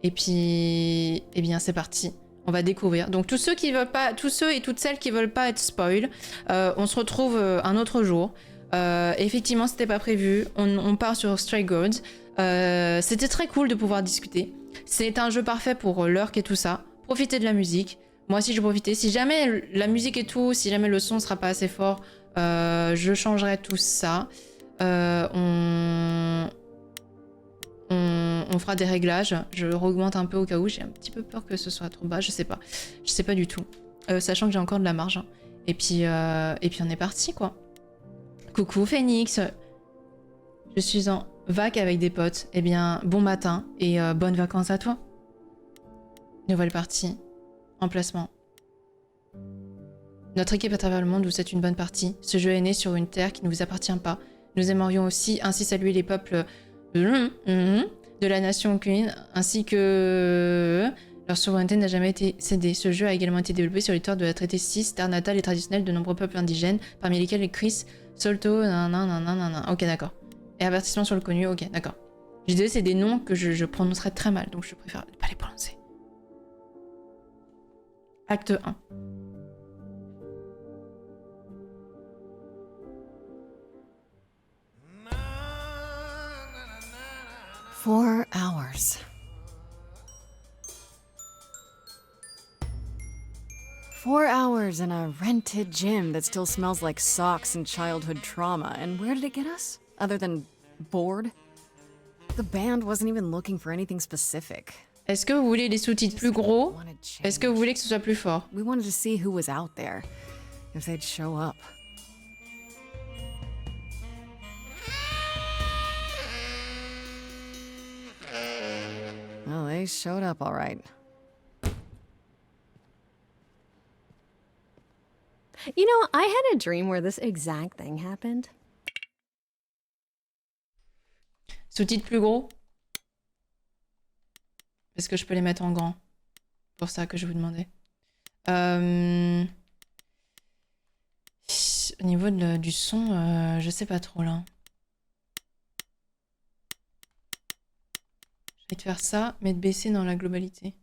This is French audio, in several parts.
Et puis, eh bien, c'est parti. On va découvrir. Donc tous ceux qui veulent pas, tous ceux et toutes celles qui veulent pas être spoil, on se retrouve un autre jour. Effectivement, c'était pas prévu. On part sur Stray Gods. C'était très cool de pouvoir discuter. C'est un jeu parfait pour l'urk et tout ça. Profitez de la musique. Moi aussi, je profite. Si jamais la musique et tout, si jamais le son sera pas assez fort, je changerai tout ça. On fera des réglages. Je augmente un peu au cas où. J'ai un petit peu peur que ce soit trop bas. Je sais pas. Je sais pas du tout. Sachant que j'ai encore de la marge. Hein. Et puis on est parti, quoi. Coucou Phoenix. Je suis en vac avec des potes. Eh bien, bon matin et bonnes vacances à toi. Nouvelle partie. Emplacement. Notre équipe à travers le monde vous souhaite une bonne partie. Ce jeu est né sur une terre qui ne vous appartient pas. Nous aimerions aussi ainsi saluer les peuples de la nation Queen, ainsi que leur souveraineté n'a jamais été cédée. Ce jeu a également été développé sur les terres de la traité 6, terre natale et traditionnelle de nombreux peuples indigènes, parmi lesquels les Chris, Solto, nanana. Ok, d'accord. Et avertissement sur le connu, ok, d'accord. Je disais, c'est des noms que je prononcerais très mal, donc je préfère ne pas les prononcer. Acte 1. Four hours. 4 hours in a rented gym that still smells like socks and childhood trauma. And where did it get us? Other than bored? The band wasn't even looking for anything specific. Est-ce que vous voulez les sous-titres plus gros? Est-ce que vous voulez que ce soit plus fort? We wanted to see who was out there, if they'd show up. Well, they showed up all right. You know, I had a dream where this exact thing happened. Sous-titres plus gros? Est-ce que je peux les mettre en grand? Pour ça que je vous demandais. Au niveau du son, je sais pas trop là. Je vais te faire ça, mais de baisser dans la globalité.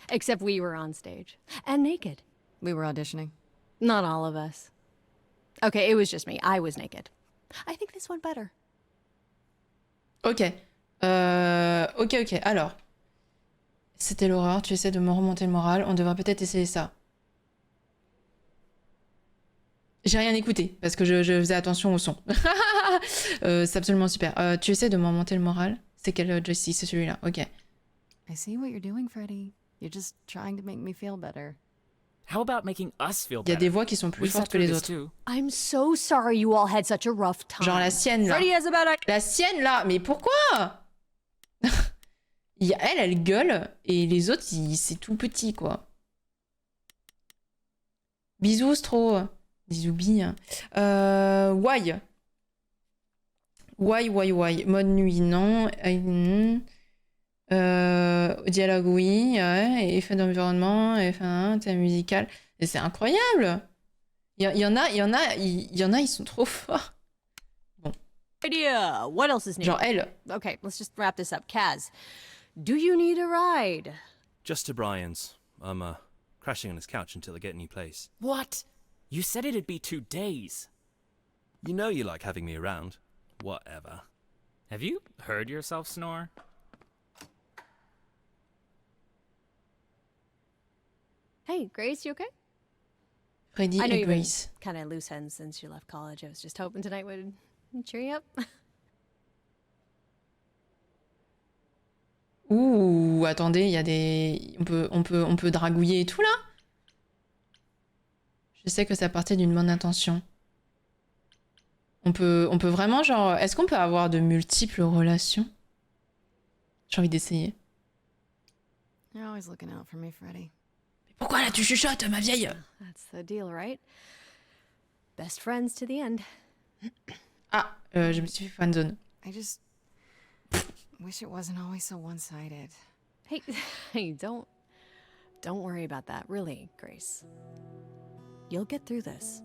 Except we were on stage. And naked. We were auditioning. Not all of us. Okay, it was just me. I was naked. I think this went better. Ok. Ok. Alors. C'était l'horreur. Tu essaies de me remonter le moral. On devrait peut-être essayer ça. J'ai rien écouté parce que je faisais attention au son. C'est absolument super. Tu essaies de me remonter le moral. C'est quel joystick? C'est celui-là. Ok. I see what you're doing, Freddy. You're just trying to make me feel better. How about making us feel Il y a better? des voix qui sont plus fortes que les autres. I'm so sorry you all had such a rough time. Genre la sienne là. Freddy has about a... La sienne là, mais pourquoi? Elle gueule et les autres, c'est tout petit quoi. Bisous Stro. Bisous billes. Why? Why? Mode nuit, non. Dialogue, oui. Ouais. Effet d'environnement, thème musical. Et c'est incroyable. Il y en a, ils sont trop forts. Bon. Idea. What else is new? Genre elle. Okay, let's just wrap this up. Kaz, do you need a ride? Just to Brian's. I'm crashing on his couch until I get a new place. What? You said it'd be 2 days. You know you like having me around. Whatever. Have you heard yourself snore? Hey, Grace, you okay? Freddy I know et you've been Grace. kind of loose ends since you left college. I was just hoping tonight would cheer you up. Ouh, attendez, il y a des... On peut dragouiller et tout, là? Je sais que ça partait d'une bonne intention. On peut vraiment, genre... Est-ce qu'on peut avoir de multiples relations? J'ai envie d'essayer. You're always looking out for me, Freddy. Mais pourquoi là tu chuchotes, ma vieille? That's the deal, right? Best friends to the end. Ah, je me suis fait fanzone. I just wish it wasn't always so one-sided. Hey, don't worry about that, really, Grace. You'll get through this.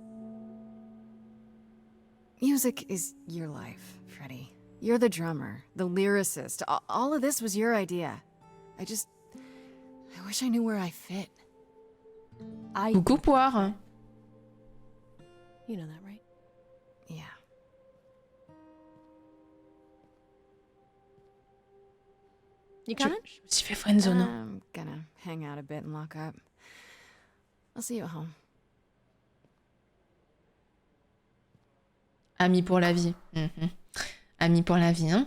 Music is your life, Freddie. You're the drummer, the lyricist. All of this was your idea. I wish I knew where I fit. Coucou Poire. You know that, right? Yeah. You coming? Je me suis fait friendzone. I'm gonna hang out a bit and lock up. I'll see you at home. Amis pour la vie. Amis pour la vie, hein.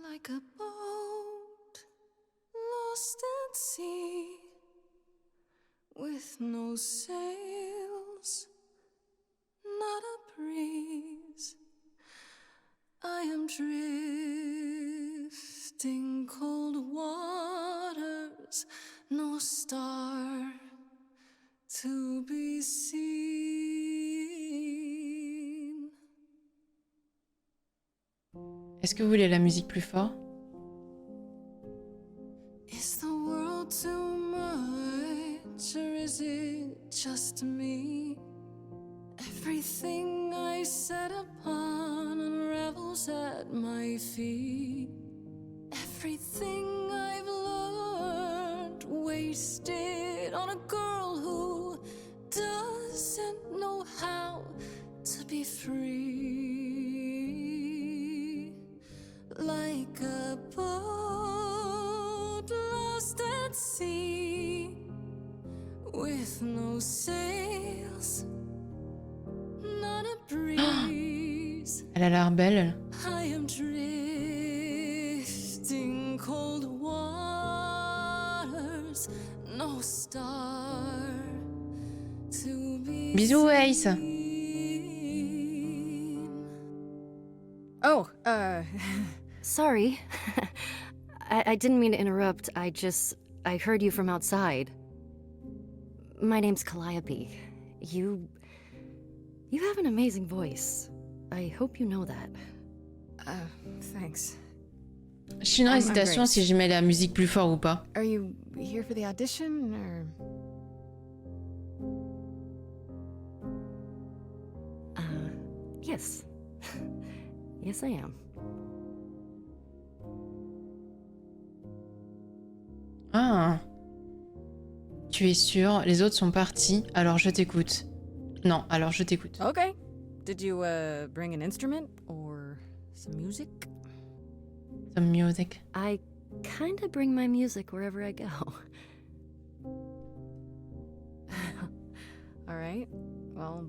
Like a boat lost at sea with no sails, not a breeze. I am drifting cold waters, no star to be seen. Est-ce que vous voulez la musique plus fort? Is the world too much, or is it just me? Everything I set upon unravels at my feet. Everything I've learned wasted on a girl who doesn't know how to be free. Like a boat lost at sea with no sails, not a breeze. Elle a l'air belle. I am drifting cold waters, no star to be Bisous Ace. seen. Oh, Sorry. I didn't mean to interrupt. I heard you from outside. My name's Calliope. You have an amazing voice. I hope you know that. Thanks. Je suis dans l'hésitation Grace. si je mets la musique plus fort ou pas. Are you here for the audition, or? Yes. Yes, I am. Ah. Tu es sûr? Les autres sont partis, alors je t'écoute. Non, alors je t'écoute. Okay. Did you bring an instrument or some music? Some music. I kinda bring my music wherever I go. All right. Well.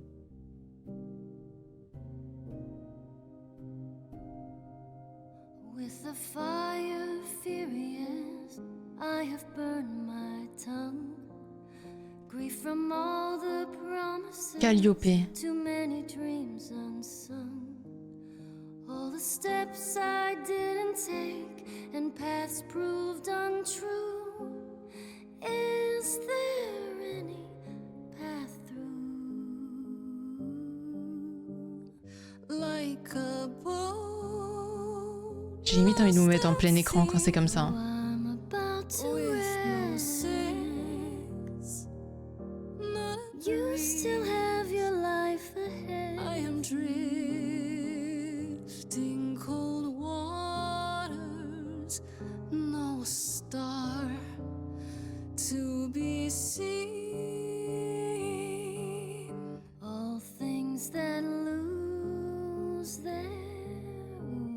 With the fire furious, I have burned my tongue. Grief from all the promises. Calliope. Too many dreams unsung. All the steps I didn't take and paths proved untrue. Is there any path through? Like a boat. J'ai limite envie de nous mettre en plein écran quand c'est comme ça. Hein. I'm about to With no rest. sails, not a You still breeze. have your life ahead. I am drifting cold waters, no star to be seen. All things that lose their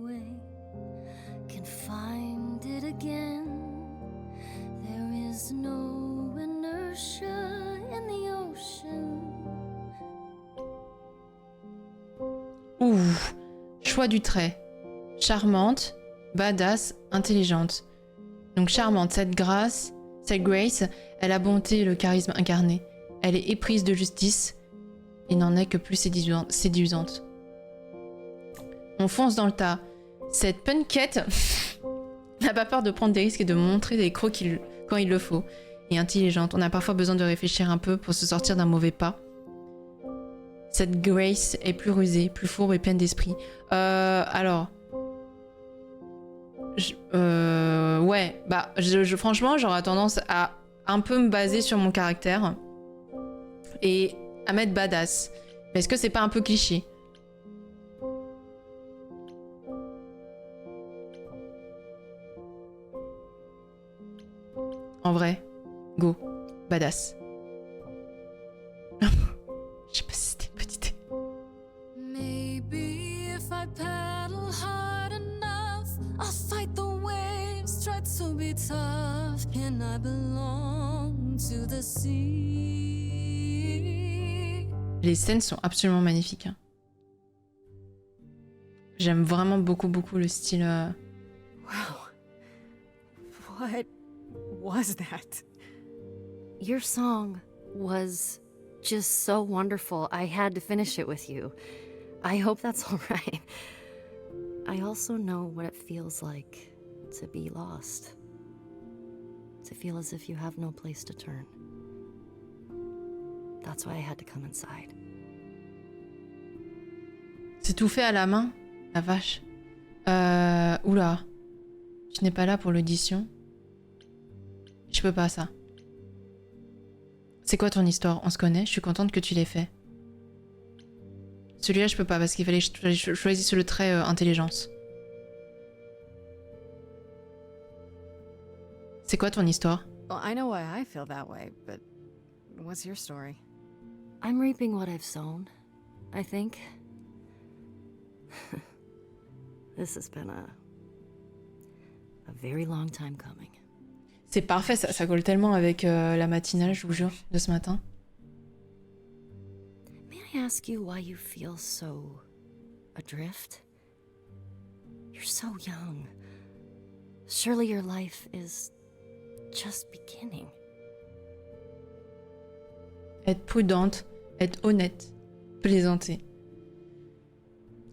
way can find it again. There is no inertia in the ocean. Ouh. Choix du trait. Charmante, badass, intelligente. Donc charmante, cette Grace, elle a bonté et le charisme incarné. Elle est éprise de justice et n'en est que plus séduisante. On fonce dans le tas. Cette punkette n'a pas peur de prendre des risques et de montrer des crocs quand il le faut. Et intelligente, on a parfois besoin de réfléchir un peu pour se sortir d'un mauvais pas. Cette Grace est plus rusée, plus fourbe et pleine d'esprit. Alors... Ouais, bah, franchement, j'aurais tendance à un peu me baser sur mon caractère et à mettre badass. Mais est-ce que c'est pas un peu cliché? En vrai, go, badass. Je sais pas si c'était une bonne idée. Maybe if I paddle hard enough, I'll fight the waves, try to be tough. Can I belong to the sea? Les scènes sont absolument magnifiques. Hein. J'aime vraiment beaucoup le style. Wow. What was that? Your song was just so wonderful. I had to finish it with you. I hope that's all right. I also know what it feels like to be lost. To feel as if you have no place to turn. That's why I had to come inside. C'est tout fait à la main? La vache. Oula. Tu n'es pas là pour l'audition? Je peux pas, ça. C'est quoi ton histoire? On se connaît? Je suis contente que tu l'aies fait. Celui-là, je peux pas, parce qu'il fallait que je choisisse le trait intelligence. C'est quoi ton histoire? Well, I know why I feel that way, but what's your story? I'm reaping what I've sown, I think. This has been a very long time coming. C'est parfait, ça colle tellement avec la matinale, je vous jure, de ce matin. May I ask you why you feel so adrift? You're so young. Surely your life is just beginning. Être prudente, être honnête, plaisanter.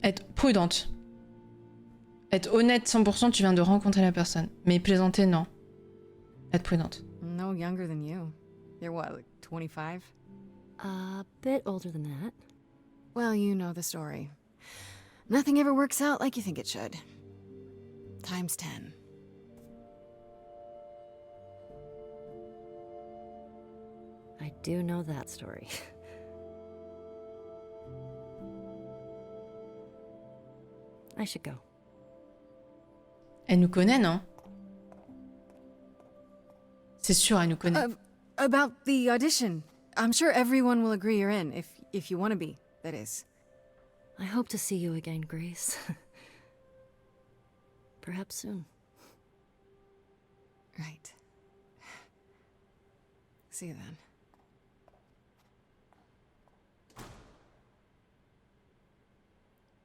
Être prudente. Être honnête 100%, tu viens de rencontrer la personne. Mais plaisanter, non. Être prudente. No younger than you. You're what, like 25? A bit older than that. Well, you know the story. Nothing ever works out like you think it should. Times 10. I do know that story. I should go. Elle nous connaît, non? C'est sûr, elle nous connaît. About the audition. I'm sure everyone will agree you're in, if you want to be, that is. I hope to see you again, Grace. Perhaps soon. Right. See you then.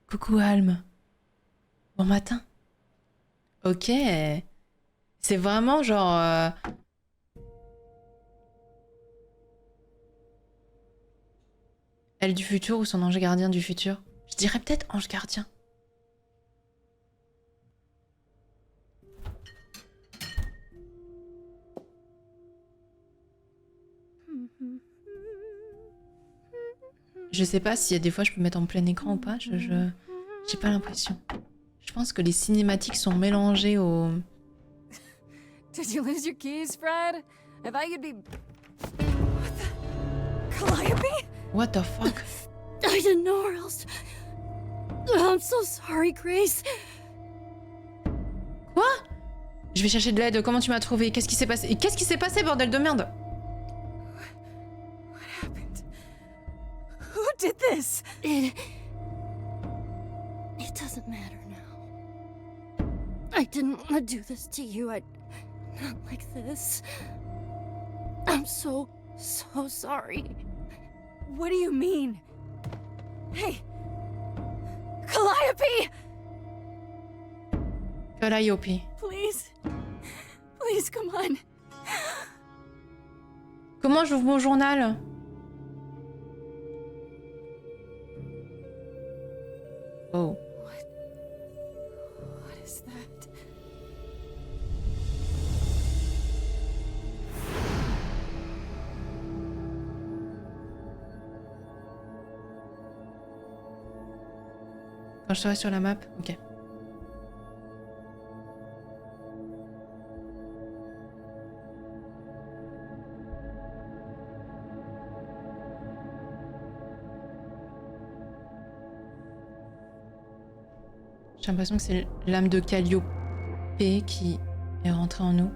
Coucou Alme. Bon matin. Ok. C'est vraiment genre... Elle du futur ou son ange gardien du futur? Je dirais peut-être ange gardien. Je sais pas s'il y a des fois je peux mettre en plein écran ou pas. J'ai pas l'impression. Je pense que les cinématiques sont mélangées au... Did you lose your keys, Fred? I thought you'd be... What the... Calliope? What the fuck? I didn't know or else. I'm so sorry, Grace. Quoi? Je vais chercher de l'aide. Comment tu m'as trouvé? Qu'est-ce qui s'est passé? Et qu'est-ce qui s'est passé, bordel de merde? What happened? Who did this? It doesn't matter now. I didn't want to do this to you. Not like this. I'm so sorry. What do you mean? Hey! Calliope! Calliope. Please. Please, come on. Comment j'ouvre mon journal? Oh. What is that? Quand je serai sur la map? Ok. J'ai l'impression que c'est l'âme de Calliope qui est rentrée en nous.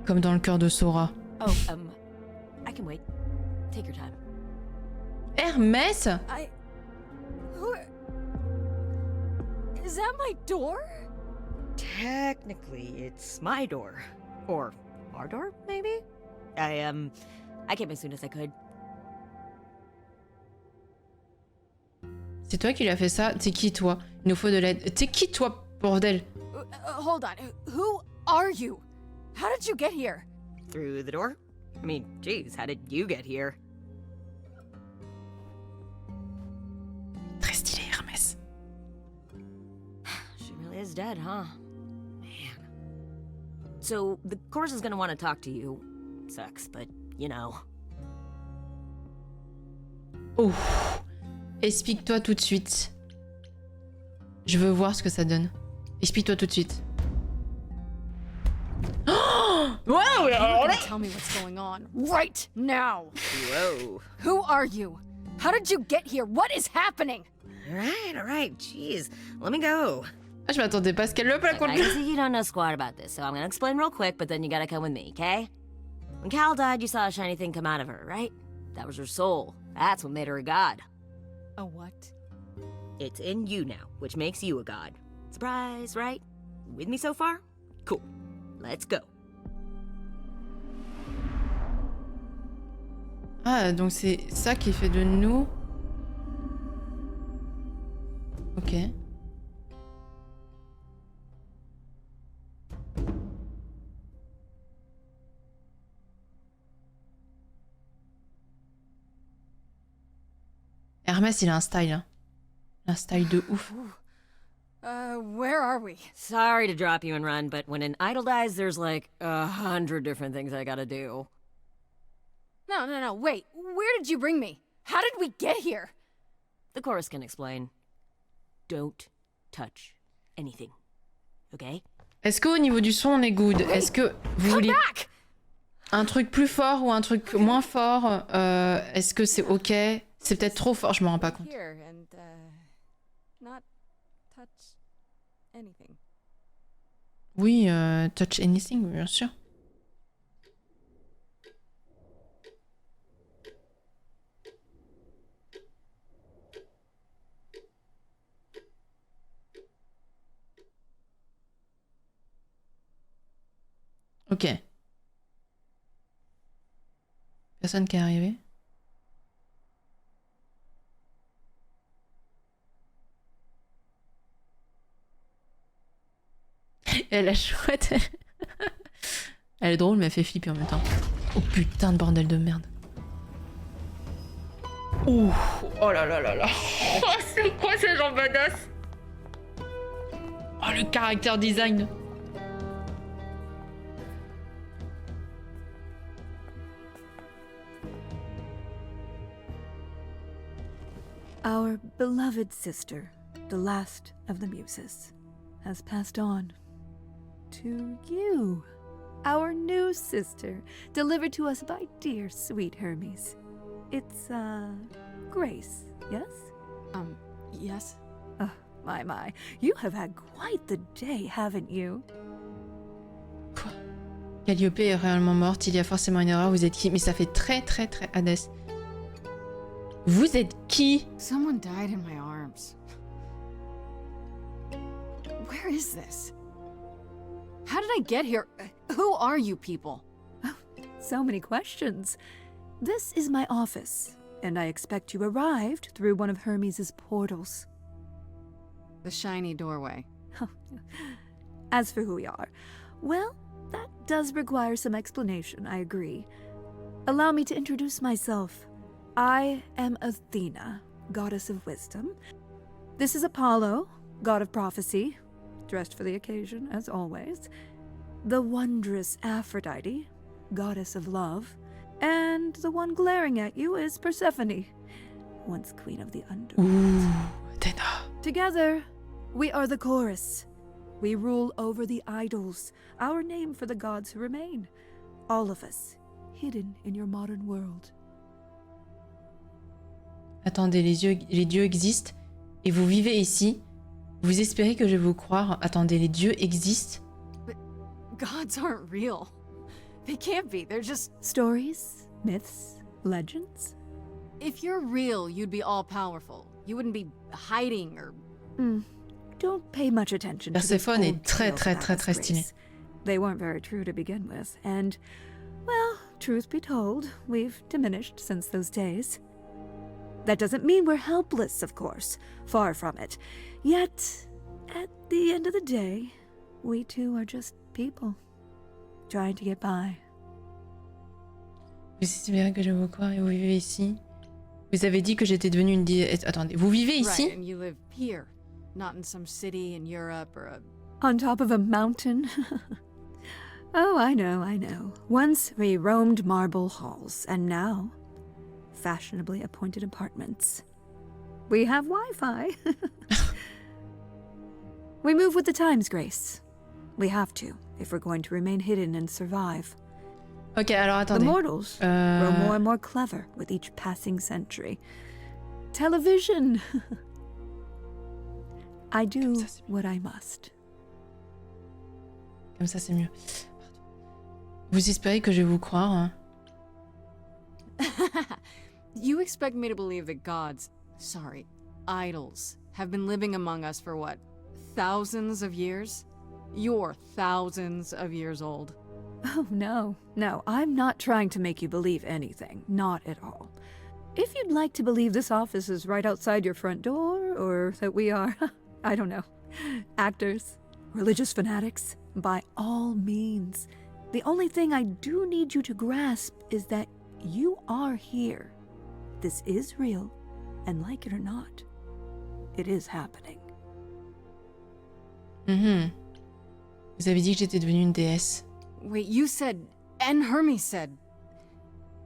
Comme dans le cœur de Sora. Oh, I can wait. Take your time. Hermès? Is that my door? Technically, it's my door. Or our door, maybe? I came as soon as I could. C'est toi qui lui as fait ça? T'es qui toi? Il nous faut de l'aide. T'es qui toi, bordel? Hold on. Who are you? How did you get here? Through the door? I mean, geez, how did you get here? Très stylé, Hermès. She really is dead, huh? Man. So, the course is gonna want to talk to you. Sucks, but, you know. Oh. Explique-toi tout de suite. Je veux voir ce que ça donne. Explique-toi tout de suite. Oh wow, You're gonna tell me what's going on right now. Whoa. Who are you? How did you get here? What is happening? Alright, jeez. Let me go. Ah, je m'attendais pas à ce qu'elle le plaque. I can see you don't know squat about this, so I'm gonna explain real quick, but then you gotta come with me, okay? When Cal died, you saw a shiny thing come out of her, right? That was her soul. That's what made her a god. A what? It's in you now, which makes you a god. Surprise, right? With me so far? Cool. Let's go. Ah, donc c'est ça qui fait de nous... Ok. Hermès, il a un style. Hein. Un style de ouf. Where are we? Sorry to drop you and run, but when an idol dies, there's like 100 different things I gotta do. No, wait. Where did you bring me? How did we get here? The chorus can explain. Don't touch anything. Okay? Est-ce qu'au niveau du son, on est good? Est-ce que vous voulez un truc plus fort ou un truc moins fort? Est-ce que c'est ok? C'est peut-être trop fort, je me rends pas compte. Here and not touch anything. Oui, touch anything, bien sûr. Ok. Personne qui est arrivé. Et la chouette, elle est drôle mais elle fait flipper en même temps. Oh putain de bordel de merde. Ouh, oh là là là là. Oh, c'est quoi ces gens badass? Oh le caractère design. Our beloved sister, the last of the muses, has passed on to you, our new sister, delivered to us by dear sweet Hermes. It's, Grace, yes? Yes? Oh, my, you have had quite the day, haven't you? Quoi? Calliope est réellement morte, il y a forcément une erreur, vous êtes qui? Mais ça fait très Hadès. Vous êtes qui? Someone died in my arms. Where is this? How did I get here? Who are you people? Oh, so many questions. This is my office, and I expect you arrived through one of Hermes' portals. The shiny doorway. As for who we are, well, that does require some explanation, I agree. Allow me to introduce myself. I am Athena, goddess of wisdom. This is Apollo, god of prophecy, dressed for the occasion, as always. The wondrous Aphrodite, goddess of love. And the one glaring at you is Persephone, once queen of the underworld. Ooh, Athena. Together, we are the chorus. We rule over the idols, our name for the gods who remain. All of us, hidden in your modern world. Attendez, les dieux existent et vous vivez ici. Vous espérez que je vais vous croire? Attendez, les dieux existent? Gods aren't real. They can't be. They're just... Stories, myths, legends. If you're real, you'd be all-powerful. You wouldn't be hiding or... Don't pay much attention to those Perséphone est old très tales très about très us, très stylée. Grace. They weren't very true to begin with, and, well, truth be told, we've diminished since those days. That doesn't mean we're helpless, of course. Far from it. Yet, at the end of the day, we too are just people, trying to get by. Vous espérez que je vais vous croire et vous vivez ici? Vous avez dit que j'étais devenue une déesse. Attendez, vous vivez ici? Right, and you live here, not in some city in Europe or a... On top of a mountain? Oh, I know. Once we roamed marble halls, and now, fashionably appointed apartments. We have Wi-Fi. We move with the times, Grace. We have to, if we're going to remain hidden and survive. Ok, alors The attendez. mortals grow more and more clever with each passing century. Television! I do what I must. Comme ça, c'est mieux. Pardon. Vous espérez que je vais vous croire? Hein? You expect me to believe that gods, idols, have been living among us for what, thousands of years? You're thousands of years old. Oh, no, I'm not trying to make you believe anything. Not at all. If you'd like to believe this office is right outside your front door, or that we are, I don't know, actors, religious fanatics, by all means. The only thing I do need you to grasp is that you are here. This is real, and like it or not, it is happening. Vous avez dit que j'étais devenue une déesse. Wait, you said, and Hermes said,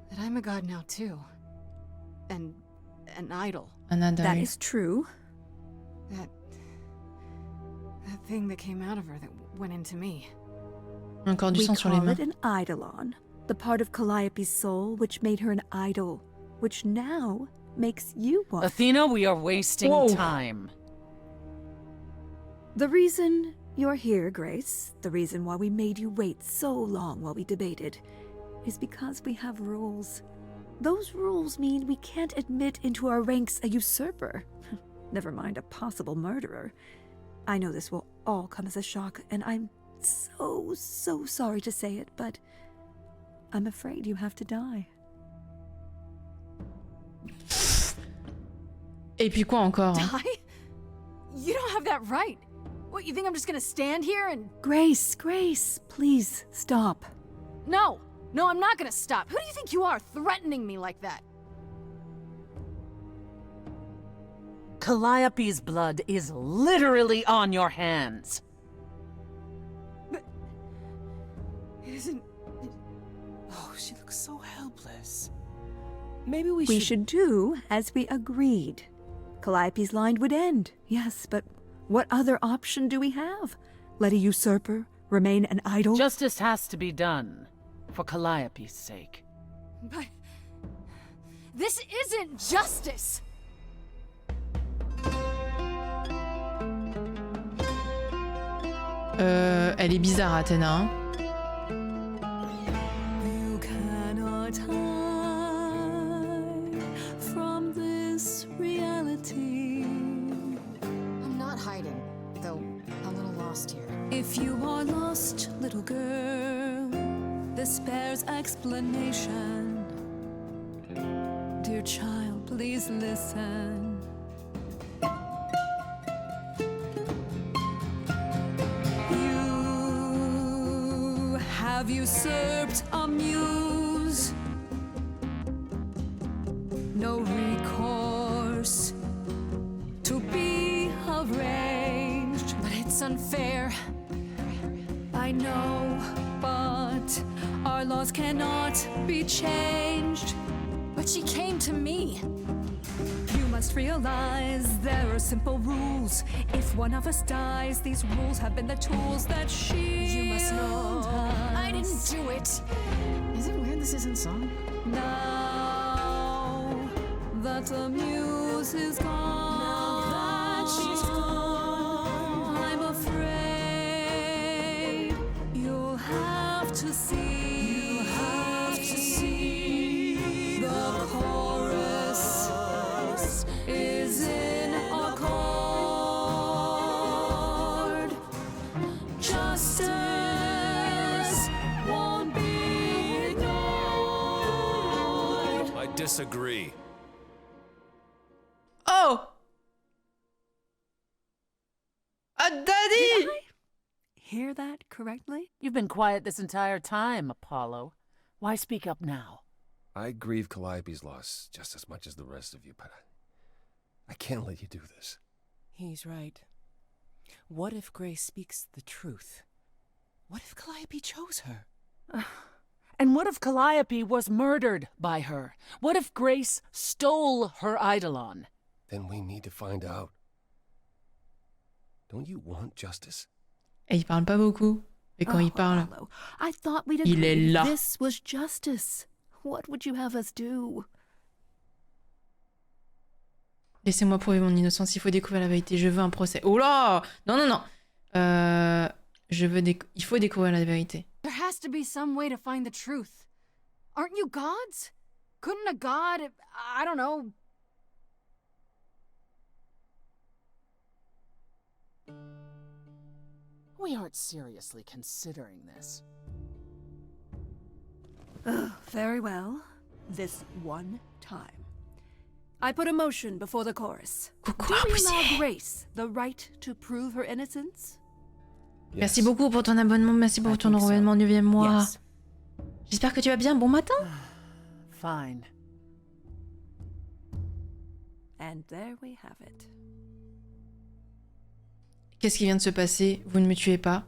that I'm a god now too. And an idol. Un ado. That is true. That thing that came out of her that went into me. Encore du We sang sur les call mains. it an eidolon, the part of Calliope's soul which made her an idol, which now makes you one. Athena, we are wasting Whoa. time. The reason you're here, Grace, the reason why we made you wait so long while we debated, is because we have rules. Those rules mean we can't admit into our ranks a usurper. Never mind a possible murderer. I know this will all come as a shock, and I'm so sorry to say it, but I'm afraid you have to die. Et puis quoi encore? Die? You don't have that right. What, you think I'm just gonna stand here and... Grace, please stop. No, I'm not gonna stop. Who do you think you are, threatening me like that? Calliope's blood is literally on your hands. But... It isn't... Oh, she looks so helpless. Maybe we should do as we agreed. Calliope's line would end, yes, but what other option do we have? Let a usurper remain an idol? Justice has to be done, for Calliope's sake. But... This isn't justice! Elle est bizarre, Athéna. Hein? You cannot hide from this reality. I'm not hiding, though a little lost here. If you are lost, little girl, this bears explanation. Dear child, please listen. You have usurped a muse. No recourse to be arranged. But it's unfair. I know, but our laws cannot be changed. But she came to me. You must realize there are simple rules. If one of us dies, these rules have been the tools that shield You must know us. I didn't do it. Is it weird this isn't song? Now that the muse is gone, disagree. Oh! Ah, Daddy! Did I hear that correctly? You've been quiet this entire time, Apollo. Why speak up now? I grieve Calliope's loss just as much as the rest of you, but I can't let you do this. He's right. What if Grace speaks the truth? What if Calliope chose her? And what if Calliope was murdered by her? What if Grace stole her eidolon? Then we need to find out. Don't you want justice? Et il parle pas beaucoup. Et quand il parle, Apollo, I thought we'd il est agreed là. this was justice. What would you have us do? Laissez-moi prouver mon innocence, il faut découvrir la vérité, je veux un procès. Oh là! Non, non, non. Il faut découvrir la vérité. There has to be some way to find the truth. Aren't you gods? Couldn't a god, I don't know... We aren't seriously considering this. Very well. This one time. I put a motion before the chorus. Coucou, Do we allow Poussière. Grace the right to prove her innocence? Merci beaucoup pour ton abonnement, merci pour ton enrôlement 9e mois. Yes. J'espère que tu vas bien, bon matin. Fine. And there we have it. Qu'est-ce qui vient de se passer? Vous ne me tuez pas.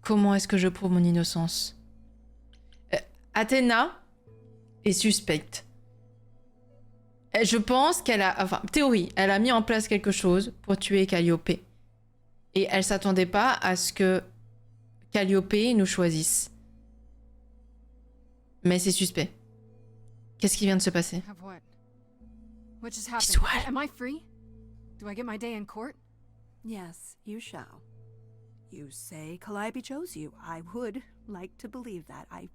Comment est-ce que je prouve mon innocence? Athéna est suspecte. Je pense qu'elle a... Enfin, théorie, elle a mis en place quelque chose pour tuer Calliope. Et elle s'attendait pas à ce que Calliope nous choisisse. Mais c'est suspect. Qu'est-ce qui vient de se passer? Have what? What just happened? Visual. Am I free? Do I get my day in court? Yes, you shall. You say Calliope chose you. I would like to believe that. I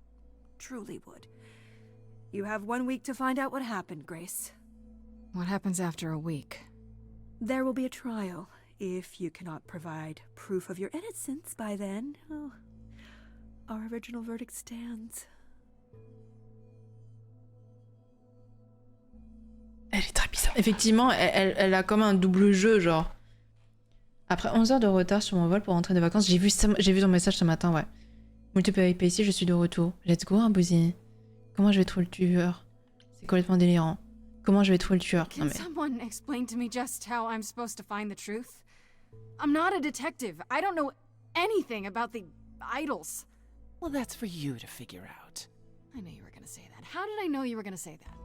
truly would. You have 1 week to find out what happened, Grace. What happens after a week? There will be a trial. If you cannot provide proof of your innocence by then, oh, our original verdict stands. Elle est très bizarre. Effectivement, elle a comme un double jeu, genre. Après 11 heures de retard sur mon vol pour rentrer de vacances, j'ai vu ton message ce matin, ouais. Multiplayer ici, je suis de retour. Let's go, hein, Bouzy. Comment je vais trouver le tueur? C'est complètement délirant. Comment je vais trouver le tueur? Non, Can mais... someone explain to me just how I'm supposed to find the truth? I'm not a detective. I don't know anything about the idols. Well, that's for you to figure out. I knew you were gonna say that. How did I know you were gonna say that?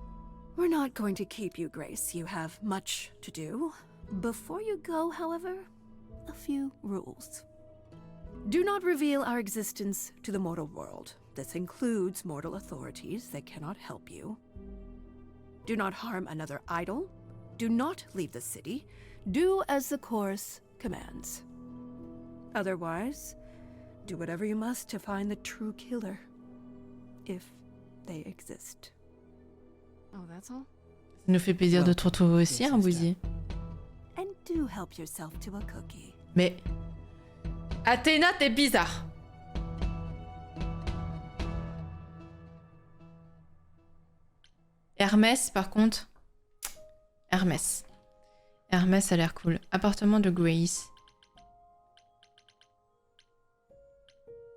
We're not going to keep you, Grace. You have much to do. Before you go, however, a few rules. Do not reveal our existence to the mortal world. This includes mortal authorities that cannot help you. Do not harm another idol. Do not leave the city. Do as the chorus commands. Otherwise, do whatever you must to find the true killer, if they exist. Oh, that's all? Ça nous fait plaisir de te retrouver aussi, hein, Bouzy. And do help yourself to a cookie. Mais... Athéna, t'es bizarre. Hermès, par contre... Hermès. Hermès a l'air cool. Appartement de Grace.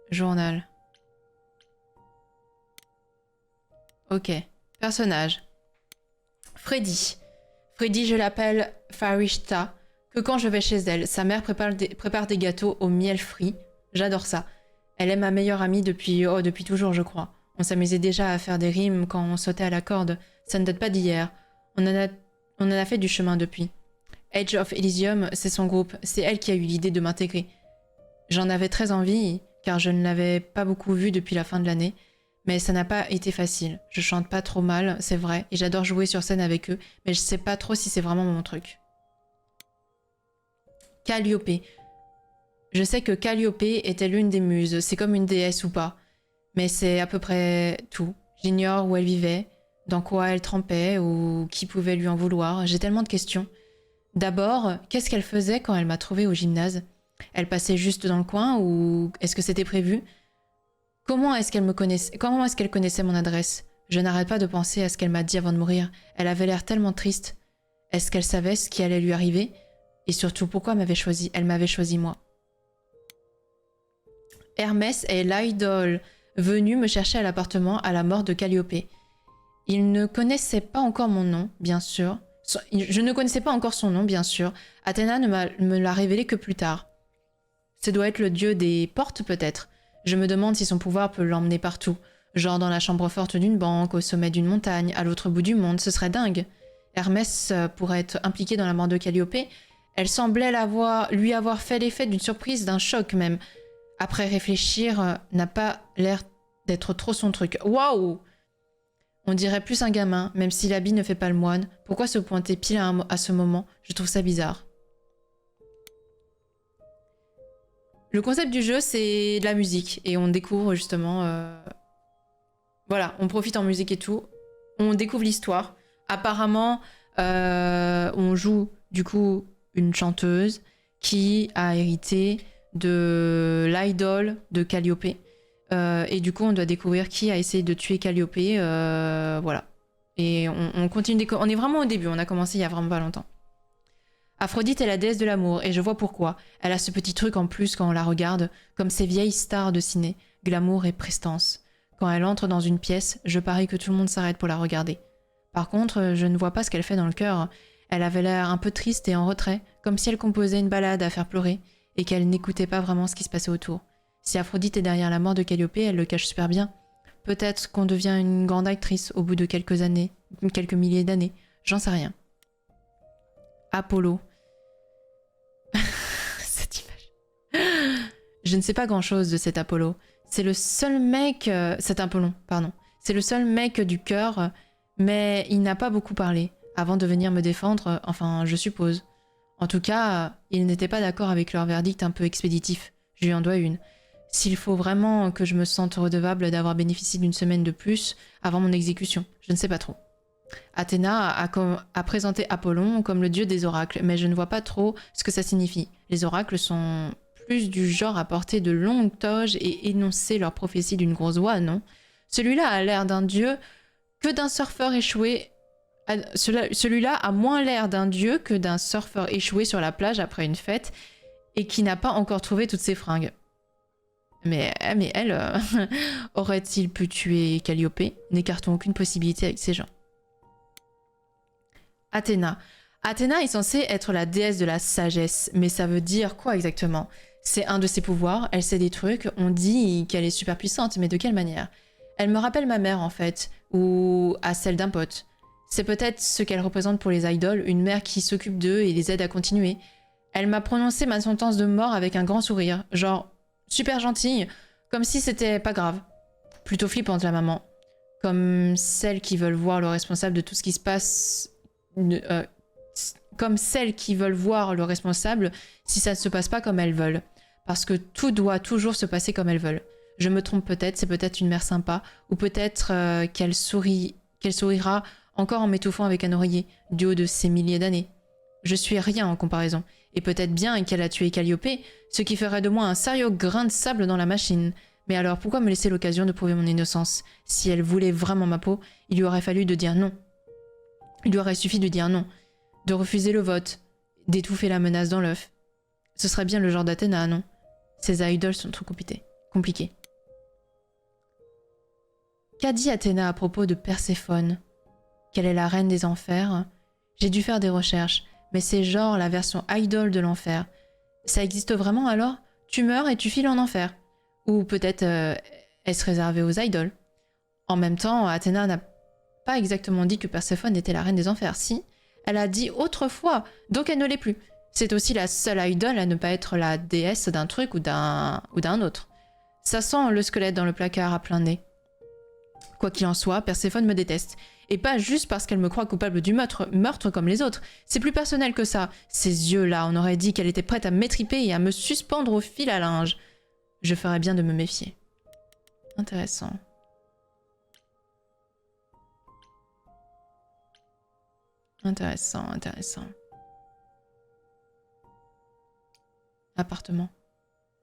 Journal. Ok. Personnage. Freddy. Freddy, je l'appelle Farishta. Que quand je vais chez elle, sa mère prépare des gâteaux au miel frit. J'adore ça. Elle est ma meilleure amie depuis toujours, je crois. On s'amusait déjà à faire des rimes quand on sautait à la corde. Ça ne date pas d'hier. On en a fait du chemin depuis. Age of Elysium, c'est son groupe. C'est elle qui a eu l'idée de m'intégrer. J'en avais très envie, car je ne l'avais pas beaucoup vue depuis la fin de l'année. Mais ça n'a pas été facile. Je chante pas trop mal, c'est vrai, et j'adore jouer sur scène avec eux, mais je sais pas trop si c'est vraiment mon truc. Calliope. Je sais que Calliope était l'une des muses, c'est comme une déesse ou pas. Mais c'est à peu près tout. J'ignore où elle vivait, dans quoi elle trempait, ou qui pouvait lui en vouloir. J'ai tellement de questions. D'abord, qu'est-ce qu'elle faisait quand elle m'a trouvée au gymnase? Elle passait juste dans le coin, ou est-ce que c'était prévu? Comment est-ce qu'elle connaissait mon adresse? Je n'arrête pas de penser à ce qu'elle m'a dit avant de mourir. Elle avait l'air tellement triste. Est-ce qu'elle savait ce qui allait lui arriver? Et surtout, pourquoi elle m'avait choisi moi? Hermès est l'idole venu me chercher à l'appartement à la mort de Calliope. Il ne connaissait pas encore mon nom, bien sûr. Je ne connaissais pas encore son nom, bien sûr. Athéna ne me l'a révélé que plus tard. Ce doit être le dieu des portes, peut-être. Je me demande si son pouvoir peut l'emmener partout. Genre dans la chambre forte d'une banque, au sommet d'une montagne, à l'autre bout du monde, ce serait dingue. Hermès pourrait être impliqué dans la mort de Calliope. Elle semblait lui avoir fait l'effet d'une surprise, d'un choc même. Après réfléchir, n'a pas l'air d'être trop son truc. Waouh! On dirait plus un gamin, même si l'habit ne fait pas le moine. Pourquoi se pointer pile à ce moment? Je trouve ça bizarre. Le concept du jeu, c'est de la musique. Et on découvre justement... Voilà, on profite en musique et tout. On découvre l'histoire. Apparemment, on joue du coup une chanteuse qui a hérité de l'idole de Calliope. Et du coup, on doit découvrir qui a essayé de tuer Calliope. Voilà. Et on continue. On est vraiment au début. On a commencé il y a vraiment pas longtemps. Aphrodite est la déesse de l'amour, et je vois pourquoi. Elle a ce petit truc en plus quand on la regarde, comme ces vieilles stars de ciné, glamour et prestance. Quand elle entre dans une pièce, je parie que tout le monde s'arrête pour la regarder. Par contre, je ne vois pas ce qu'elle fait dans le cœur. Elle avait l'air un peu triste et en retrait, comme si elle composait une ballade à faire pleurer, et qu'elle n'écoutait pas vraiment ce qui se passait autour. Si Aphrodite est derrière la mort de Calliope, elle le cache super bien. Peut-être qu'on devient une grande actrice au bout de quelques années, quelques milliers d'années, j'en sais rien. Apollo. Cette image. Je ne sais pas grand-chose de cet Apollo. C'est le seul mec... cet Apollon, pardon. C'est le seul mec du cœur, mais il n'a pas beaucoup parlé, avant de venir me défendre, enfin, je suppose. En tout cas, il n'était pas d'accord avec leur verdict un peu expéditif. Je lui en dois une. S'il faut vraiment que je me sente redevable d'avoir bénéficié d'une semaine de plus avant mon exécution, je ne sais pas trop. Athéna a présenté Apollon comme le dieu des oracles, mais je ne vois pas trop ce que ça signifie. Les oracles sont plus du genre à porter de longues toges et énoncer leurs prophéties d'une grosse voix, non? Celui-là a l'air d'un dieu que d'un surfeur échoué. Celui-là a moins l'air d'un dieu que d'un surfeur échoué sur la plage après une fête et qui n'a pas encore trouvé toutes ses fringues. Mais elle, aurait-il pu tuer Calliope? N'écartons aucune possibilité avec ces gens. Athéna. Athéna est censée être la déesse de la sagesse, mais ça veut dire quoi exactement? C'est un de ses pouvoirs, elle sait des trucs, on dit qu'elle est super puissante, mais de quelle manière? Elle me rappelle ma mère en fait, ou à celle d'un pote. C'est peut-être ce qu'elle représente pour les idoles, une mère qui s'occupe d'eux et les aide à continuer. Elle m'a prononcé ma sentence de mort avec un grand sourire, genre super gentille, comme si c'était pas grave. Plutôt flippante la maman. Comme celles qui veulent voir le responsable de tout ce qui se passe... comme celles qui veulent voir le responsable si ça ne se passe pas comme elles veulent. Parce que tout doit toujours se passer comme elles veulent. Je me trompe peut-être, c'est peut-être une mère sympa, ou peut-être qu'elle sourira encore en m'étouffant avec un oreiller, du haut de ces milliers d'années. Je suis rien en comparaison, et peut-être bien qu'elle a tué Calliope, ce qui ferait de moi un sérieux grain de sable dans la machine. Mais alors pourquoi me laisser l'occasion de prouver mon innocence? Si elle voulait vraiment ma peau, il lui aurait fallu de dire non. Il lui aurait suffi de dire non, de refuser le vote, d'étouffer la menace dans l'œuf. Ce serait bien le genre d'Athéna, non? Ces idoles sont trop compliquées. Qu'a dit Athéna à propos de Perséphone? Qu'elle est la reine des enfers? J'ai dû faire des recherches, mais c'est genre la version idole de l'enfer. Ça existe vraiment alors? Tu meurs et tu files en enfer. Ou peut-être est-ce réservé aux idoles? En même temps, Athéna n'a pas exactement dit que Perséphone était la reine des enfers, si? Elle a dit autrefois, donc elle ne l'est plus. C'est aussi la seule idole à ne pas être la déesse d'un truc ou d'un autre. Ça sent le squelette dans le placard à plein nez. Quoi qu'il en soit, Perséphone me déteste. Et pas juste parce qu'elle me croit coupable du meurtre comme les autres. C'est plus personnel que ça. Ces yeux-là, on aurait dit qu'elle était prête à m'étriper et à me suspendre au fil à linge. Je ferais bien de me méfier. Intéressant. Intéressant. Appartement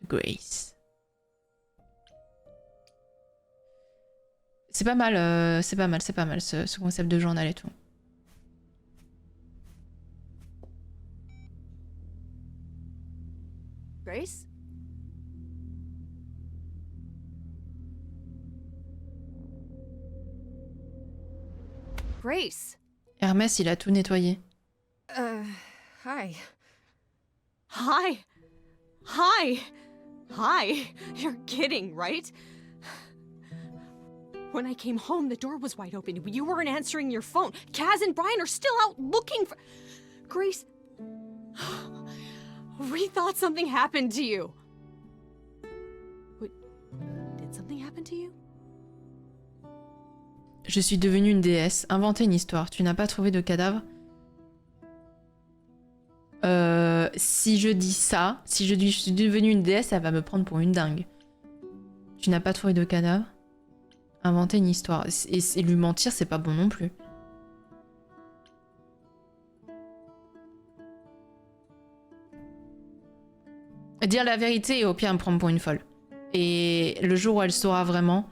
de Grace. c'est pas mal, ce concept de journal et tout. Grace? Grace? Hermès, il a tout nettoyé. Hi. Hi. Hi. Hi. You're kidding, right? When I came home, the door was wide open. You weren't answering your phone. Kaz and Brian are still out looking for... Grace... We thought something happened to you. What... Did something happen to you? Je suis devenue une déesse. Inventez une histoire. Tu n'as pas trouvé de cadavre? Si je dis ça, si je dis je suis devenue une déesse, elle va me prendre pour une dingue. Tu n'as pas trouvé de cadavre? Inventer une histoire. Et lui mentir, c'est pas bon non plus. Dire la vérité et au pire me prendre pour une folle. Et le jour où elle saura vraiment,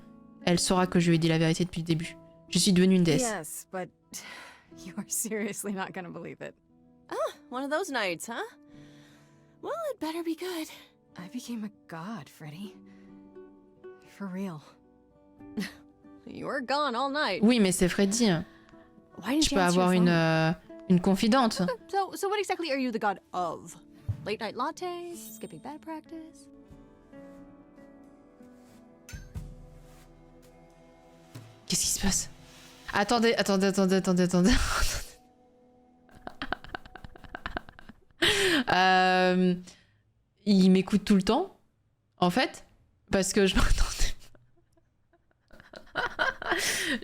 elle saura que je lui ai dit la vérité depuis le début. Je suis devenue une déesse. Yes, but you are seriously not gonna believe it. Ah, one of those nights, huh? Well, it better be good. I became a god, Freddy. For real. You were gone all night. Oui, mais c'est Freddy. Why didn't Je you peux answer avoir your phone? une confidente. Okay, so what exactly are you the god of? Late night lattes? Skipping bad practice? Qu'est-ce qui se passe? Attendez. Il m'écoute tout le temps, en fait, parce que je m'attendais.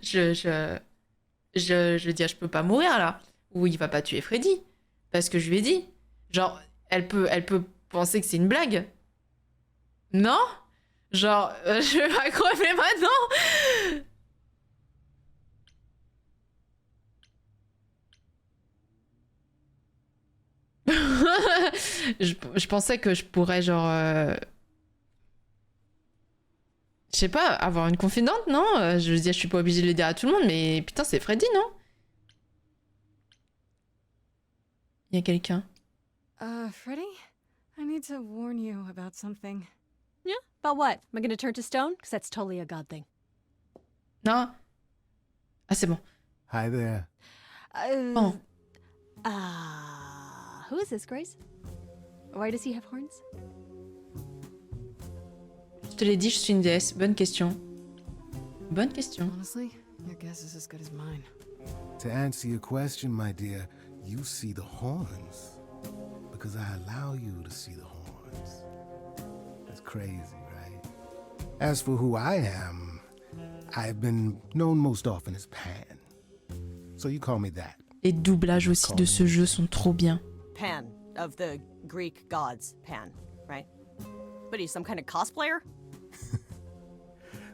Je veux dire, je peux pas mourir là. Ou il va pas tuer Freddy, parce que je lui ai dit. Genre, elle peut penser que c'est une blague. Non? Genre, je vais pas crever maintenant. je pensais que je pourrais genre je sais pas, avoir une confidente, non? Je veux dire, je suis pas obligée de le dire à tout le monde, mais putain, c'est Freddy, non? Il y a quelqu'un. Freddy? I need to warn you about something. Yeah? About what? Am I gonna turn to stone? Because that's totally a god thing. Non? Ah, c'est bon. Hi there. Oh. Who is this, Grace? Why does he have horns? Je te l'ai dit, je suis une déesse. Bonne question. Bonne question. Honestly, your guess is as good as mine. To answer your question, my dear, you see the horns because I allow you to see the horns. That's crazy, right? As for who I am, I've been known most often as Pan. So you call me that. Les doublages aussi de ce jeu sont trop bien. Pan, of the Greek gods, Pan, right? But he's some kind of cosplayer?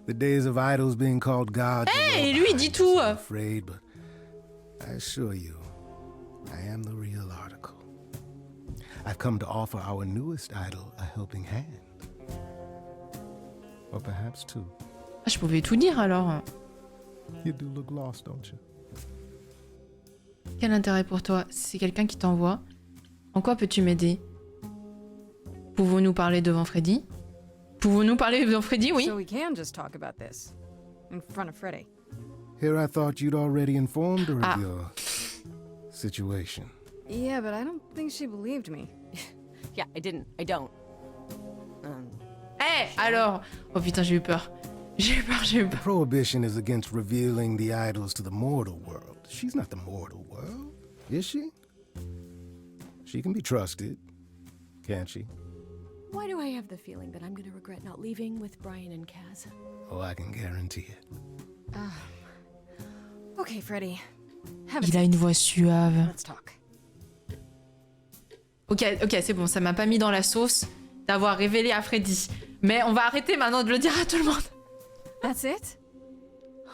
The days of idols being called gods. Hey, lui, il dit tout. I'm afraid, but I assure you, I am the real article. I've come to offer our newest idol a helping hand. Or perhaps two. Ah, je pouvais tout dire alors. You do look lost, don't you? Quel intérêt pour toi? C'est quelqu'un qui t'envoie. En quoi peux-tu m'aider? Pouvons-nous parler devant Freddy? Pouvons-nous parler devant Freddy? Oui. So we can just talk about this in front of Freddy. Here I thought you'd already informed her of your situation. Yeah, but I don't think she believed me. Yeah, I didn't. I don't. Eh, alors? Oh putain, j'ai eu peur. J'ai eu peur. Prohibition is against revealing the idols to the mortal world. She's not the mortal world, is she? She can be trusted, can't she? Why do I have the feeling that I'm gonna regret not leaving with Brian and Kaz? Oh, I can guarantee it. Okay, Freddy. Have Il a une voix suave. Let's talk. Ok, c'est bon, ça m'a pas mis dans la sauce d'avoir révélé à Freddy. Mais on va arrêter maintenant de le dire à tout le monde. That's it?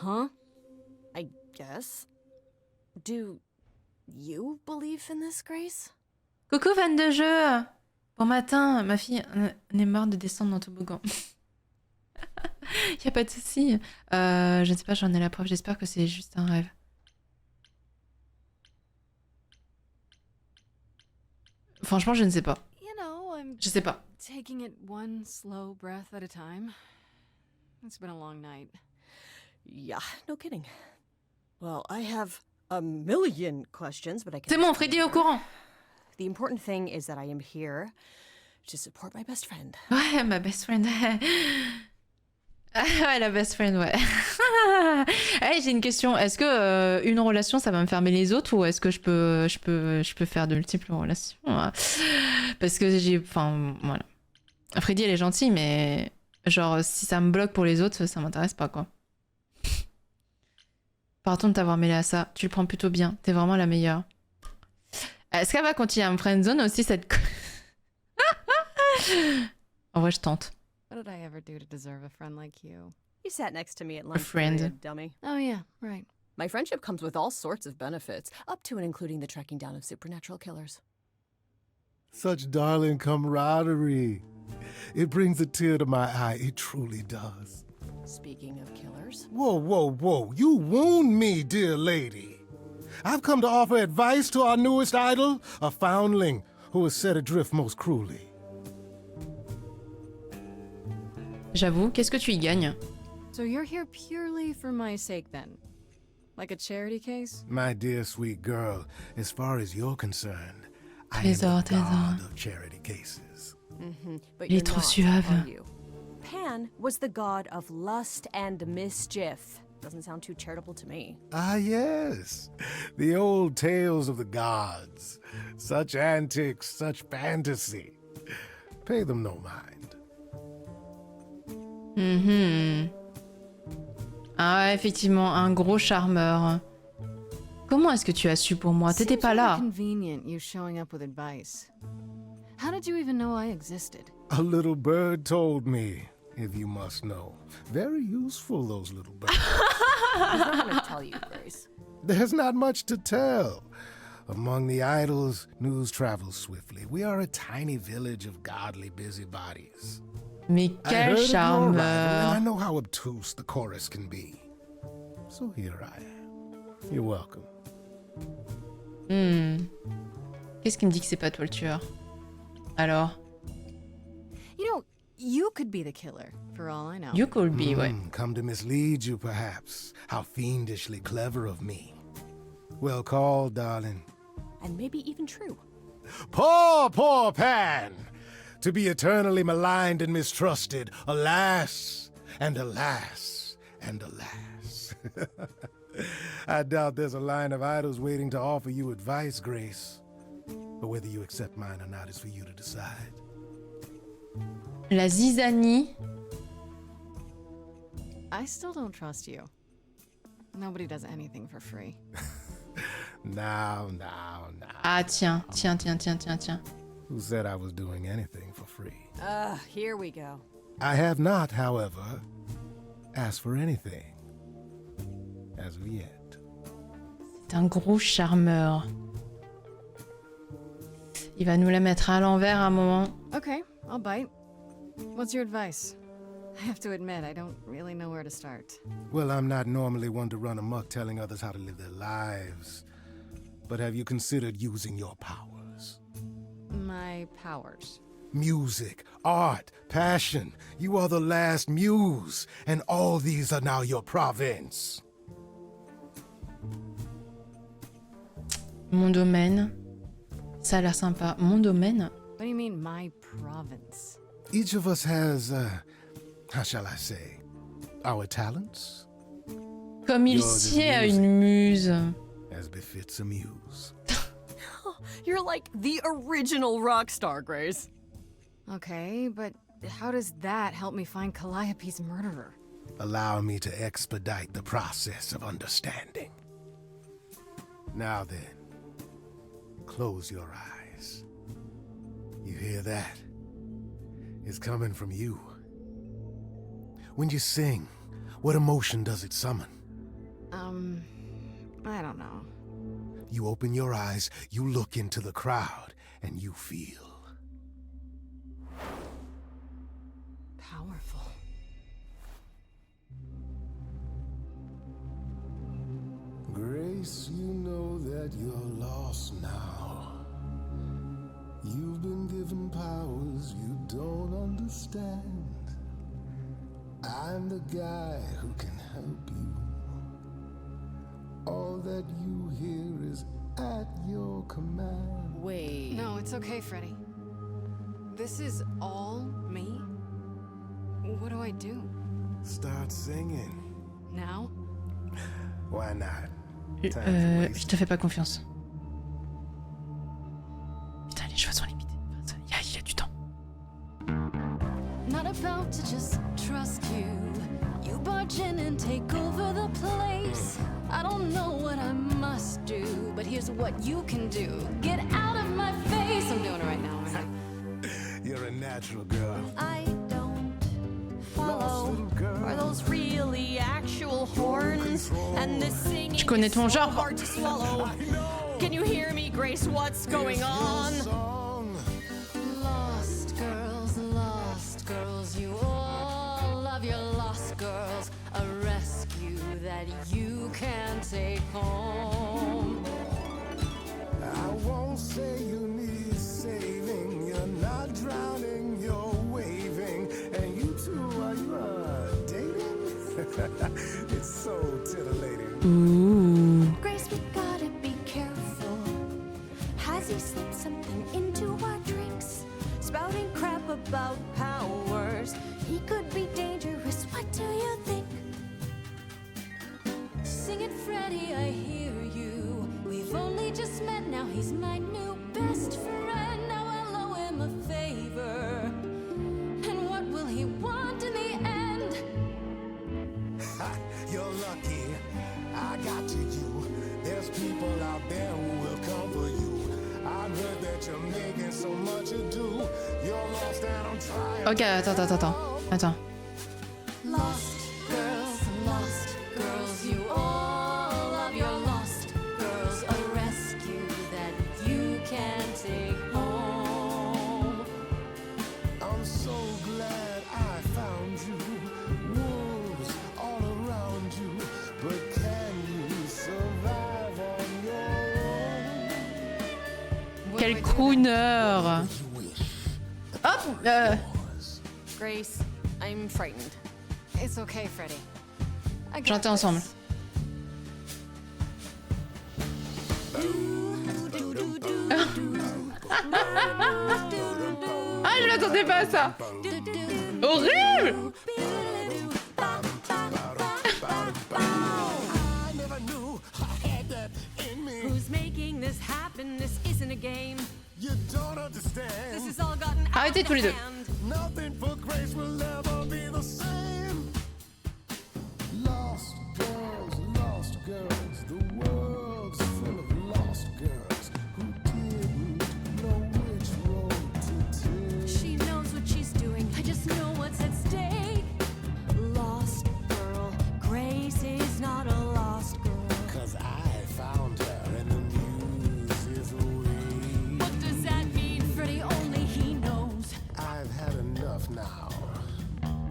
Huh? I guess. Do you believe in this, Grace? Coucou fan de jeu. Bon matin, ma fille en est marre de descendre dans le toboggan. Y a pas de souci. Je ne sais pas, j'en ai la preuve. J'espère que c'est juste un rêve. Franchement, je ne sais pas. You know, I'm Je sais pas. taking it one slow breath at a time. It's been a long night. Yeah, no kidding. Well, I have a million questions, but I can... C'est bon, Freddy est au courant. The important thing is that I am here to support my best friend. Ouais, ma best friend. Ouais, la best friend, ouais. Hey, j'ai une question. Est-ce que une relation, ça va me fermer les autres ou est-ce que je peux faire de multiples relations, hein? Parce que enfin, voilà. Freddy, elle est gentille, mais genre, si ça me bloque pour les autres, ça m'intéresse pas, quoi. Pardon de t'avoir mêlé à ça. Tu le prends plutôt bien. T'es vraiment la meilleure. Est-ce qu'elle va continuer à me friendzone aussi, cette... En vrai, je tente. What did I ever do to deserve a friend like you? You sat next to me at lunch, friend. period, dummy. Oh yeah, right. My friendship comes with all sorts of benefits, up to and including the tracking down of supernatural killers. Such darling camaraderie. It brings a tear to my eye. It truly does. Speaking of killers... Whoa, whoa, whoa. You wound me, dear lady. I've come to offer advice to our newest idol, a foundling who was set adrift most cruelly. J'avoue, qu'est-ce que tu y gagnes? So you're here purely for my sake then? Like a charity case? My dear sweet girl, as far as you're concerned, I am Trésor, the trésor. god of charity cases. But Il est you're trop not, suave. are you? Pan was the god of lust and mischief. Doesn't sound too charitable to me. Ah, yes. The old tales of the gods. Such antics, such fantasy. Pay them no mind. Ah ouais, effectivement, un gros charmeur. Comment est-ce que tu as su pour moi? T'étais pas là. Seems really convenient you showing up with advice. How did you even know I existed? A little bird told me, if you must know. Very useful, those little birds. I'm not gonna tell you, Grace. There's not much to tell. Among the idols, news travels swiftly. We are a tiny village of godly busybodies. Mais I quel heard of your arrival, and I charmeur. know how obtuse the chorus can be. So here I am. You're welcome. Qu'est-ce qui me dit que c'est pas toi le tueur? Alors? You know, you could be the killer, for all I know. You could be, ouais. Come to mislead you, perhaps. How fiendishly clever of me. Well called, darling. And maybe even true. Poor, poor Pan! To be eternally maligned and mistrusted. Alas, and alas, and alas. I doubt there's a line of idols waiting to offer you advice, Grace. But whether you accept mine or not is for you to decide. La zizanie. I still don't trust you. Nobody does anything for free. Now. Ah tiens. Who said I was doing anything for free? Here we go. I have not, however, asked for anything. As of yet. C'est un gros charmeur. Il va nous la mettre à l'envers à un moment. Okay, I'll bite. What's your advice? I have to admit, I don't really know where to start. Well, I'm not normally one to run amok telling others how to live their lives. But have you considered using your powers? My powers. Music, art, passion. You are the last muse, and all these are now your province. Mon domaine. Ça a l'air sympa. Mon domaine? What do you mean, my province? Each of us has, how shall I say, our talents? Comme il Yours is sied à music. une muse. As befits a muse. You're like the original rock star, Grace. Okay, but how does that help me find Calliope's murderer? Allow me to expedite the process of understanding. Now then, close your eyes. You hear that? It's coming from you. When you sing, what emotion does it summon? I don't know. You open your eyes, you look into the crowd, and you feel. Powerful. Grace, you know that you're lost now. You've been given powers you don't understand. I'm the guy who can help you. All that you hear is at your command. Wait. No, it's okay, Freddy. This is all me? What do I do? Start singing. Now? Why not? Je te fais pas confiance. Putain, les choix sont limités. Il y a du temps. Not about to just trust you. You barge in and take over the place. I don't know what I must do, but here's what you can do. Get out of my face. I'm doing it right now, aren't I? You're a natural girl. I don't follow. Are those really actual horns? And this singing Tu connais ton is so genre. hard to swallow. Can you hear me, Grace? What's going on? Lost girls, you all love your lost girls. A rescue that you can take home. I won't say you need saving. You're not drowning, you're waving. And you two, are you dating? It's so titillating. Ooh. Grace, we gotta be careful. Has he slipped something into our drinks? Spouting crap about powers. He could be dangerous, what do you think? Sing it, Freddy, I hear you. We've only just met, now he's my new best friend. Now I'll owe him a favor. And what will he want in the end? You're lucky, I got to you. There's people out there who will come for you. I've heard that you're making so much ado. You're lost and I'm trying. Ok, attends. Lost girls, you all love your lost girls. A rescue that you can take home. I'm so glad I found you. Wolves all around you. But can you survive on your own? Quel crooner. Hop. Grace, I'm frightened. It's okay, Freddy. I got Chanter ensemble. this. Ah, je m'attendais pas à ça. Horrible. Who's making this happen? This isn't a game. You don't understand. This has all gotten out Arrêtez of tous les deux. hand. Nothing for Grace will ever be the same. Lost girls, the world's full of lost girls who didn't know which road to take. She knows what she's doing. I just know what's at stake. Lost girl, Grace is not a lost girl. 'Cause I found her and the news is away. What does that mean, Freddy? Only he knows. I've had enough now.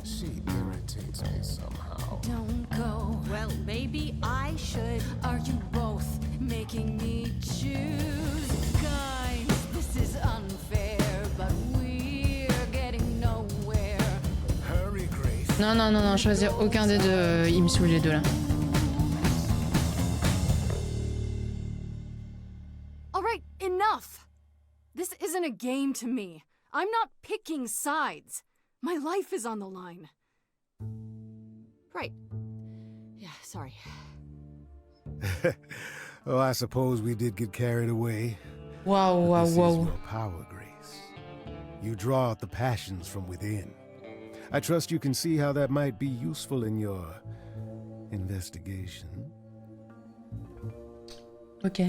She irritates me somehow. Don't go. Well, maybe I should. Are you both making me choose? Guys, this is unfair, but we're getting nowhere. Hurry, Grace. Non, choisir aucun des deux. Ils me saoulent les deux là. All right, enough! This isn't a game to me. I'm not picking sides. My life is on the line. Right. Yeah, sorry. Oh, I suppose we did get carried away. Waouh. This is your power, Grace. You draw out the passions from within. I trust you can see how that might be useful in your investigation. Ok.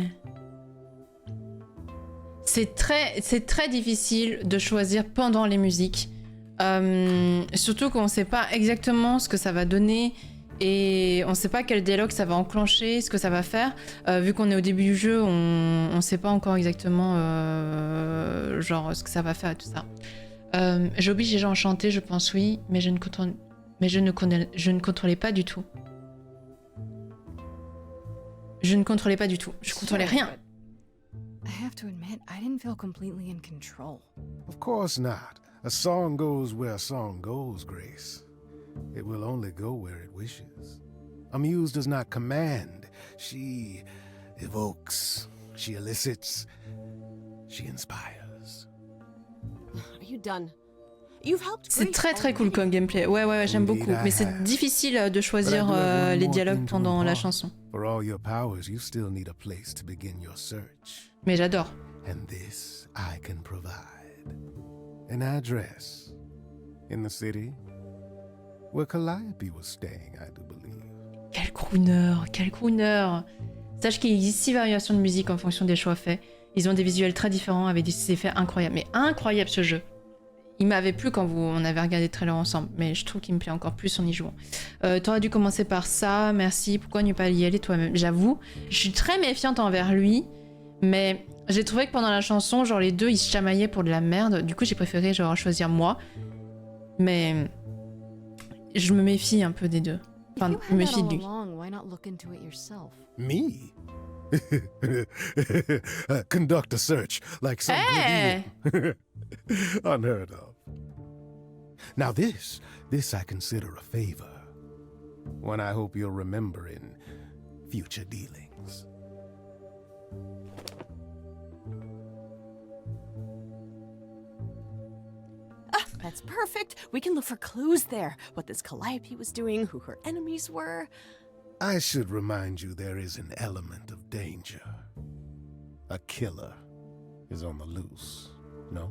C'est très difficile de choisir pendant les musiques. Surtout qu'on ne sait pas exactement ce que ça va donner et on ne sait pas quel dialogue ça va enclencher, ce que ça va faire. Vu qu'on est au début du jeu, on ne sait pas encore exactement genre ce que ça va faire et tout ça. J'ai obligé les gens à chanter, je pense oui, mais je ne contrôlais pas du tout. Je ne contrôlais pas du tout. Je contrôlais rien. I have to admit, I didn't feel completely in control. Of course not. A song goes where a song goes, Grace. It will only go where it wishes. A muse does not command. She evokes. She elicits. She inspires. Are you done? You've helped C'est Grace très très cool already. comme gameplay. Ouais, j'aime beaucoup. Mais c'est difficile de choisir les dialogues pendant la chanson. For all your powers, you still need a place to begin your search. Mais j'adore. And this I can provide. An address in the city where Calliope was staying, I do believe. Quel crooner, quel crooner. Sache qu'il existe 6 variations de musique en fonction des choix faits. Ils ont des visuels très différents avec des effets incroyables. Mais incroyable ce jeu. Il m'avait plu quand on avait regardé le trailer ensemble, mais je trouve qu'il me plaît encore plus en y jouant. T'aurais dû commencer par ça, merci, pourquoi ne pas y aller toi-même? J'avoue, je suis très méfiante envers lui, mais j'ai trouvé que pendant la chanson, genre les deux ils se chamaillaient pour de la merde, du coup j'ai préféré genre choisir moi, mais je me méfie un peu des deux. Enfin, je me méfie de lui. Me? Conduct a search like some good unheard of. Now this I consider a favor. One I hope you'll remember in future dealings. That's perfect. We can look for clues there. What this Calliope was doing, who her enemies were. I should remind you there is an element of danger. A killer is on the loose, no?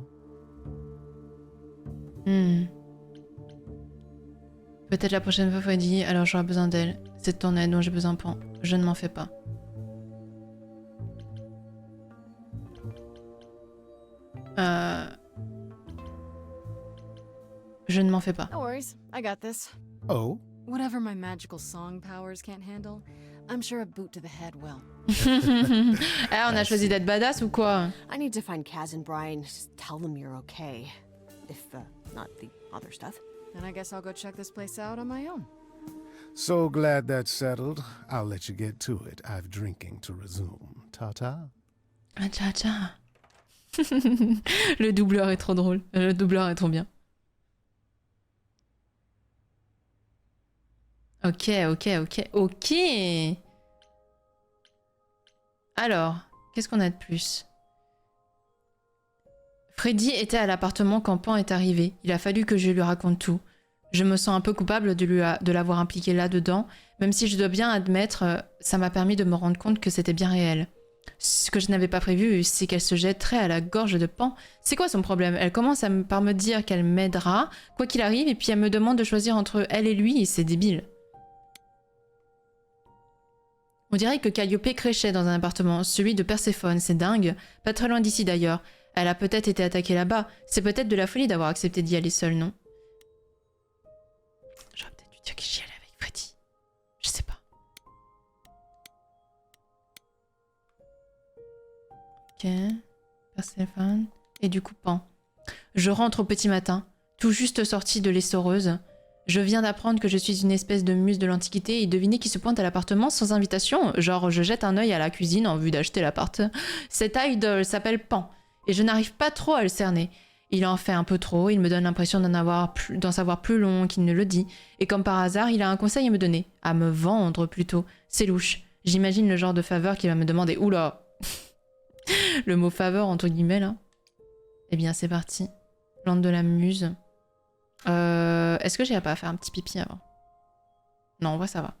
Peut-être la prochaine fois, Freddy, alors j'aurai besoin d'elle. C'est de ton aide dont j'ai besoin, Pan. Je ne m'en fais pas. Je ne m'en fais pas. No worries, I got this. Oh? Whatever my magical song powers can't handle, I'm sure a boot to the head will. Ah, on a choisi d'être badass ou quoi? I need to find Kaz and Brian. Just tell them you're okay. If, not the other stuff. Then I guess I'll go check this place out on my own. So glad that's settled. I'll let you get to it. I've drinking to resume. Ta-ta. Ah, ta-ta. Le doubleur est trop drôle. Le doubleur est trop bien. Ok. Alors, qu'est-ce qu'on a de plus? Freddy était à l'appartement quand Pan est arrivé. Il a fallu que je lui raconte tout. Je me sens un peu coupable de l'avoir impliqué là-dedans, même si je dois bien admettre, ça m'a permis de me rendre compte que c'était bien réel. Ce que je n'avais pas prévu, c'est qu'elle se jetterait à la gorge de Pan. C'est quoi son problème? Elle commence par me dire qu'elle m'aidera, quoi qu'il arrive, et puis elle me demande de choisir entre elle et lui, et c'est débile. On dirait que Calliope créchait dans un appartement, celui de Perséphone, c'est dingue. Pas très loin d'ici d'ailleurs. Elle a peut-être été attaquée là-bas. C'est peut-être de la folie d'avoir accepté d'y aller seule, non? J'aurais peut-être dû dire que j'y allais avec Freddy. Je sais pas. Ok. Perséphone. Et du coup, Pan. Je rentre au petit matin, tout juste sortie de l'essoreuse. Je viens d'apprendre que je suis une espèce de muse de l'Antiquité et devinez qui se pointe à l'appartement sans invitation. Genre, je jette un œil à la cuisine en vue d'acheter l'appart. Cet idole s'appelle Pan, et je n'arrive pas trop à le cerner. Il en fait un peu trop, il me donne l'impression d'en savoir plus long qu'il ne le dit. Et comme par hasard, il a un conseil à me donner. À me vendre, plutôt. C'est louche. J'imagine le genre de faveur qu'il va me demander. Oula. Le mot faveur, entre guillemets, là. Eh bien, c'est parti. Plante de la muse. Est-ce que j'irai pas faire un petit pipi avant? Non, en vrai, ça va.